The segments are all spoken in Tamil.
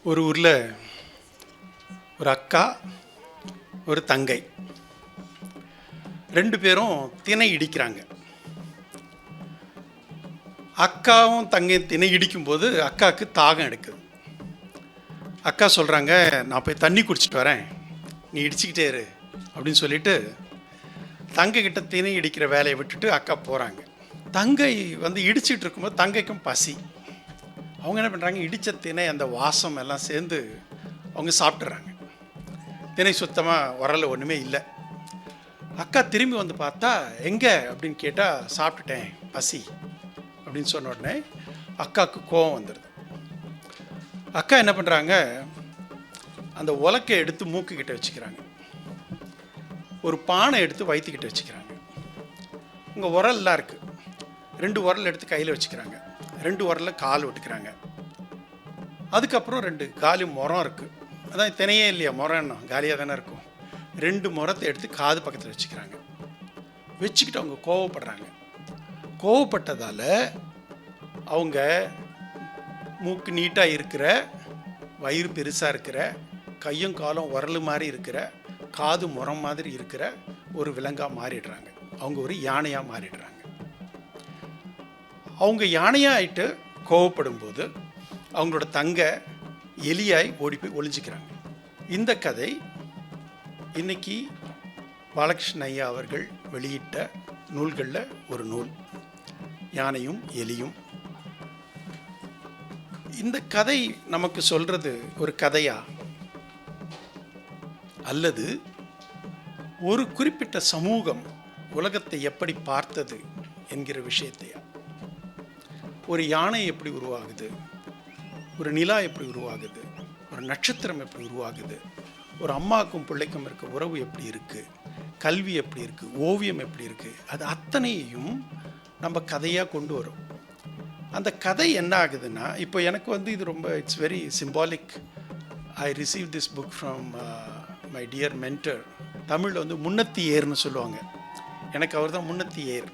ஒரு ஊரில் ஒரு அக்கா ஒரு தங்கை ரெண்டு பேரும் திணை இடிக்கிறாங்க. அக்காவும் தங்கையும் திணை இடிக்கும்போது அக்காவுக்கு தாகம் எடுக்குது. அக்கா சொல்கிறாங்க, நான் போய் தண்ணி குடிச்சிட்டு வரேன், நீ இடிச்சிக்கிட்டே இரு அப்படின்னு சொல்லிட்டு தங்கைக்கிட்ட திணை இடிக்கிற வேலையை விட்டுட்டு அக்கா போகிறாங்க. தங்கை இடிச்சிட்டு இருக்கும்போது தங்கைக்கும் பசி. அவங்க என்ன பண்ணுறாங்க, இடித்த திணை அந்த வாசம் எல்லாம் சேர்ந்து அவங்க சாப்பிட்றாங்க. திணை சுத்தமாக உரல ஒன்றுமே இல்லை. அக்கா திரும்பி வந்து பார்த்தா எங்கே அப்படின்னு கேட்டால் சாப்பிட்டுட்டேன் பசி அப்படின்னு சொன்ன உடனே அக்காவுக்கு கோபம் வந்துடுது. அக்கா என்ன பண்ணுறாங்க, அந்த உலக்கை எடுத்து மூக்குக்கிட்ட வச்சுக்கிறாங்க, ஒரு பானை எடுத்து வயிற்றுக்கிட்ட வச்சுக்கிறாங்க. இங்கே உரல்லாம் இருக்குது, 2 உரல் எடுத்து கையில் வச்சுக்கிறாங்க, 2 உரலில் கால் விட்டுக்கிறாங்க. அதுக்கப்புறம் 2 காலி முறம் இருக்குது, அதான் தினையே இல்லையா, முறம்னா காலியாக தானே இருக்கும். 2 முறத்தை எடுத்து காது பக்கத்தில் வச்சுக்கிறாங்க. வச்சுக்கிட்டு அவங்க கோவப்படுறாங்க. கோவப்பட்டதால் அவங்க மூக்கு நீட்டாக இருக்கிற, வயிறு பெருசாக இருக்கிற, கையும் காலும் உரல் மாதிரி இருக்கிற, காது முறம் மாதிரி இருக்கிற ஒரு விலங்காக மாறிடுறாங்க. அவங்க ஒரு யானையாக மாறிடுறாங்க. அவங்க யானையாக ஆகிட்டு கோவப்படும் போது அவங்களோட தங்கை எலியாய் ஓடி போய் ஒளிஞ்சிக்கிறாங்க. இந்த கதை இன்னைக்கு பாலகிருஷ்ண ஐயா அவர்கள் வெளியிட்ட நூல்களில் ஒரு நூல், யானையும் எலியும். இந்த கதை நமக்கு சொல்றது ஒரு கதையா அல்லது ஒரு குறிப்பிட்ட சமூகம் உலகத்தை எப்படி பார்த்தது என்கிற விஷயத்தையா? ஒரு யானை எப்படி உருவாகுது, ஒரு நிலா எப்படி உருவாகுது, ஒரு நட்சத்திரம் எப்படி உருவாகுது, ஒரு அம்மாவுக்கும் பிள்ளைக்கும் இருக்க உறவு எப்படி இருக்குது, கல்வி எப்படி இருக்குது, ஓவியம் எப்படி இருக்குது, அது அத்தனையும் நம்ம கதையாக கொண்டு வரும். அந்த கதை என்ன ஆகுதுன்னா, இப்போ எனக்கு இது ரொம்ப it's very symbolic. I receive this book from my dear mentor. தமிழில் முன்னத்தி ஏர்னு சொல்லுவாங்க. எனக்கு அவர் தான் முன்னத்தி ஏர்.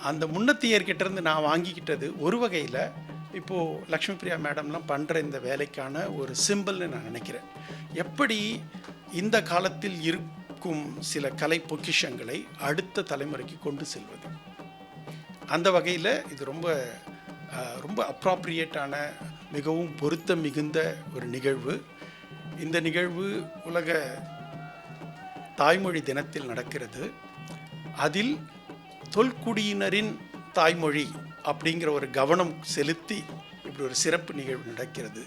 அந்த முன்னத்தி ஏர்கிட்டேருந்து நான் வாங்கிக்கிட்டது ஒரு வகையில் இப்போது லக்ஷ்மி பிரியா மேடம்லாம் பண்ணுற இந்த வேலைக்கான ஒரு சிம்பிள்னு நான் நினைக்கிறேன். எப்படி இந்த காலத்தில் இருக்கும் சில கலை பொக்கிஷங்களை அடுத்த தலைமுறைக்கு கொண்டு செல்வது, அந்த வகையில் இது ரொம்ப ரொம்ப அப்ராப்ரியேட்டான, மிகவும் பொருத்தம் மிகுந்த ஒரு நிகழ்வு. இந்த நிகழ்வு உலக தாய்மொழி தினத்தில் நடக்கிறது. அதில் தொல்குடியினரின் தாய்மொழி அப்படிங்கிற ஒரு கவனம் செலுத்தி இப்படி ஒரு சிறப்பு நிகழ்வு நடக்கிறது.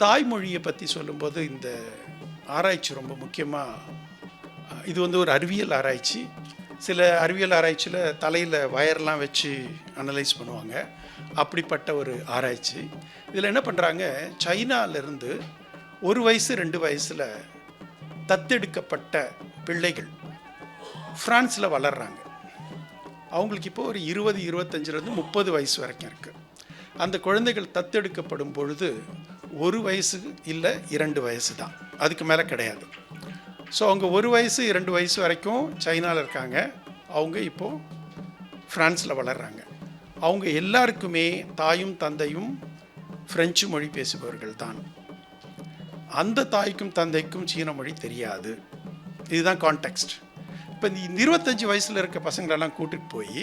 தாய்மொழியை பற்றி சொல்லும்போது இந்த ஆராய்ச்சி ரொம்ப முக்கியமாக, இது ஒரு அறிவியல் ஆராய்ச்சி. சில அறிவியல் ஆராய்ச்சியில் தலையில் வயர்லாம் வச்சு அனலைஸ் பண்ணுவாங்க. அப்படிப்பட்ட ஒரு ஆராய்ச்சி. இதில் என்ன பண்ணுறாங்க, சைனாவிலேருந்து 1 வயசு 2 வயசில் தத்தெடுக்கப்பட்ட பிள்ளைகள் ஃப்ரான்ஸில் வளர்கிறாங்க. அவங்களுக்கு இப்போ ஒரு 20, 25லேருந்து 30 வயசு வரைக்கும் இருக்குது. அந்த குழந்தைகள் தத்தெடுக்கப்படும் பொழுது 1 வயசு இல்லை 2 வயசு தான், அதுக்கு மேலே கிடையாது. ஸோ அவங்க 1 வயசு 2 வயசு வரைக்கும் சைனாவில் இருக்காங்க. அவங்க இப்போது ஃப்ரான்ஸில் வளர்கிறாங்க. அவங்க எல்லாருக்குமே தாயும் தந்தையும் ஃப்ரெஞ்சு மொழி பேசுபவர்கள் தான். அந்த தாய்க்கும் தந்தைக்கும் சீன மொழி தெரியாது. இதுதான் கான்டெக்ஸ்ட். இப்போ இந்த 25 வயசில் இருக்க பசங்களெல்லாம் கூட்டிகிட்டு போய்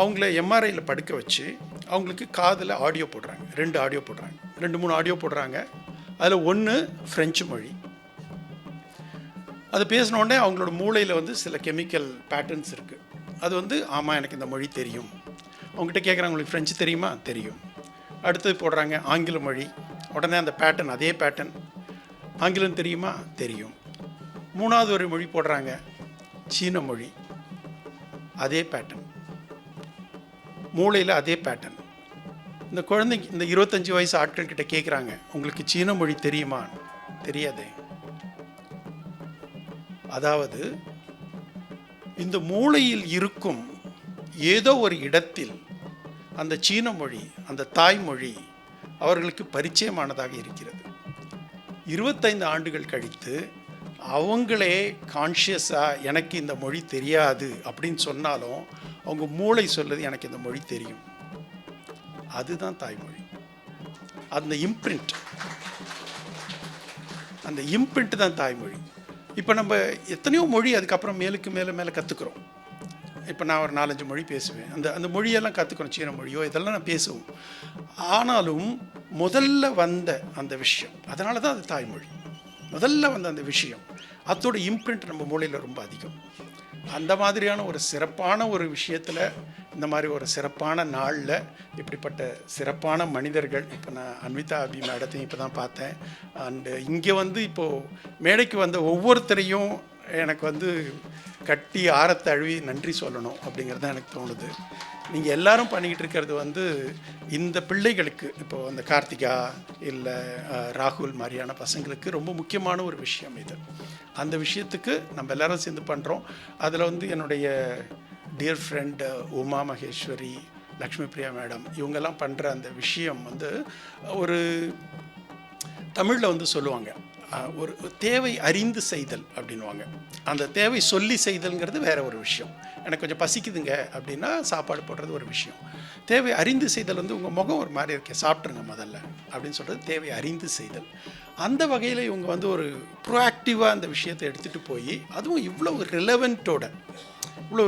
அவங்கள எம்ஆர்ஐயில் படுக்க வச்சு அவங்களுக்கு காதில் ஆடியோ போடுறாங்க. 2 ஆடியோ போடுறாங்க, 2-3 ஆடியோ போடுறாங்க. அதில் 1 ஃப்ரெஞ்சு மொழி. அது பேசினோடனே அவங்களோட மூளையில் சில கெமிக்கல் பேட்டர்ன்ஸ் இருக்குது. அது ஆமாம் எனக்கு இந்த மொழி தெரியும். அவங்ககிட்ட கேட்குறாங்க, உங்களுக்கு ஃப்ரெஞ்சு தெரியுமா? தெரியும். அடுத்தது போடுறாங்க ஆங்கில மொழி. உடனே அந்த பேட்டர்ன், அதே பேட்டர்ன். ஆங்கிலம் தெரியுமா? தெரியும். 3வது ஒரு மொழி போடுறாங்க, சீன மொழி. அதே பேட்டர்ன், மூளையில் அதே பேட்டர்ன். இந்த குழந்தைங்க, இந்த 25 வயசு ஆட்கள் கிட்ட கேட்குறாங்க, உங்களுக்கு சீன மொழி தெரியுமா? தெரியாதே. அதாவது இந்த மூளையில் இருக்கும் ஏதோ ஒரு இடத்தில் அந்த சீன மொழி, அந்த தாய்மொழி அவர்களுக்கு பரிச்சயமானதாக இருக்கிறது. 25 ஆண்டுகள் கழித்து அவங்களே கான்ஷியஸாக எனக்கு இந்த மொழி தெரியாது அப்படின்னு சொன்னாலும் அவங்க மூளை சொல்லுது எனக்கு இந்த மொழி தெரியும். அதுதான் தாய்மொழி. அந்த இம்ப்ரிண்ட் அந்த இம்பிரிண்ட் தான் தாய்மொழி. இப்போ நம்ம எத்தனையோ மொழி அதுக்கப்புறம் மேலுக்கு மேலே கற்றுக்குறோம். இப்போ நான் ஒரு 4-5 மொழி பேசுவேன். அந்த மொழியெல்லாம் கற்றுக்கணும், சீன மொழியோ இதெல்லாம் நான் பேசுவோம். ஆனாலும் முதல்ல வந்த அந்த விஷயம், அதனால தான் அது தாய்மொழி. முதல்ல வந்த அந்த விஷயம், அதோட இம்ப்ரிண்ட் நம்ம மூளையில் ரொம்ப அதிகம். அந்த மாதிரியான ஒரு சிறப்பான ஒரு விஷயத்தில், இந்த மாதிரி ஒரு சிறப்பான நாளில் இப்படிப்பட்ட சிறப்பான மனிதர்கள், இப்போ நான் அன்விதா அபி மேடத்தையும் இப்போ தான் பார்த்தேன். அண்டு இங்கே வந்து இப்போது மேடைக்கு வந்த ஒவ்வொருத்தரையும் எனக்கு கட்டி ஆரத்தை அழுவி நன்றி சொல்லணும் அப்படிங்கிறது தான் எனக்கு தோணுது. நீங்கள் எல்லாரும் பண்ணிக்கிட்டு இருக்கிறது இந்த பிள்ளைகளுக்கு, இப்போது அந்த கார்த்திகா இல்லை ராகுல் மாதிரியான பசங்களுக்கு ரொம்ப முக்கியமான ஒரு விஷயம் இது. அந்த விஷயத்துக்கு நம்ம எல்லாரும் சேர்ந்து பண்ணுறோம். அதில் என்னுடைய dear friend Uma Maheswari, Lakshmi Priya madam, இவங்கெல்லாம் பண்ணுற அந்த விஷயம் ஒரு தமிழில் சொல்லுவாங்க, ஒரு தேவை அறிந்து செய்தல் அப்படின்வாங்க. அந்த தேவை சொல்லி செய்தல்ங்கிறது வேற ஒரு விஷயம். எனக்கு கொஞ்சம் பசிக்குதுங்க அப்படின்னா சாப்பாடு போடுறது ஒரு விஷயம். தேவை அறிந்து செய்தல் உங்கள் முகம் ஒரு மாதிரி இருக்கே, சாப்பிட்ருங்க முதல்ல அப்படின்னு சொல்கிறது தேவை அறிந்து செய்தல். அந்த வகையில் இவங்க ஒரு ப்ரோஆக்டிவாக அந்த விஷயத்தை எடுத்துகிட்டு போய், அதுவும் இவ்வளோ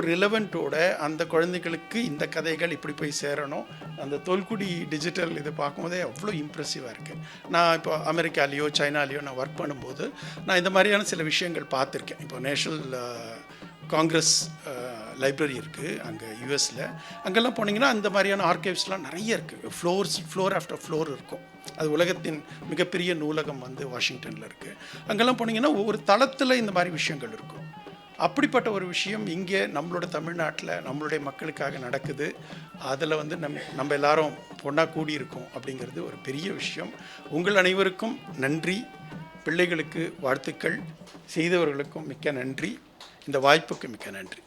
ரிலவெண்ட்டோட அந்த குழந்தைகளுக்கு இந்த கதைகள் இப்படி போய் சேரணும். அந்த தொல்குடி டிஜிட்டல் இதை பார்க்கும்போதே அவ்வளோ இம்ப்ரெசிவாக இருக்குது. நான் இப்போ அமெரிக்காலேயோ சைனாலேயோ நான் ஒர்க் பண்ணும்போது நான் இந்த மாதிரியான சில விஷயங்கள் பார்த்துருக்கேன். இப்போ நேஷ்னல் காங்கிரஸ் லைப்ரரி இருக்குது அங்கே யூஎஸில். அங்கெல்லாம் போனீங்கன்னா அந்த மாதிரியான ஆர்கைவ்ஸ்லாம் நிறைய இருக்குது. ஃப்ளோர் ஆஃப்டர் ஃப்ளோர் இருக்கும். அது உலகத்தின் மிகப்பெரிய நூலகம் வாஷிங்டனில் இருக்குது. அங்கெல்லாம் போனீங்கன்னா ஒவ்வொரு தளத்தில் இந்த மாதிரி விஷயங்கள் இருக்கும். அப்படிப்பட்ட ஒரு விஷயம் இங்கே நம்மளோட தமிழ்நாட்டில் நம்மளுடைய மக்களுக்காக நடக்குது. அதில் நம்ம எல்லாரும் ஒன்றா கூடியிருக்கோம் அப்படிங்கிறது ஒரு பெரிய விஷயம். உங்கள் அனைவருக்கும் நன்றி. பிள்ளைகளுக்கு வாழ்த்துக்கள். செய்தவர்களுக்கும் மிக்க நன்றி. இந்த வாய்ப்புக்கு மிக்க நன்றி.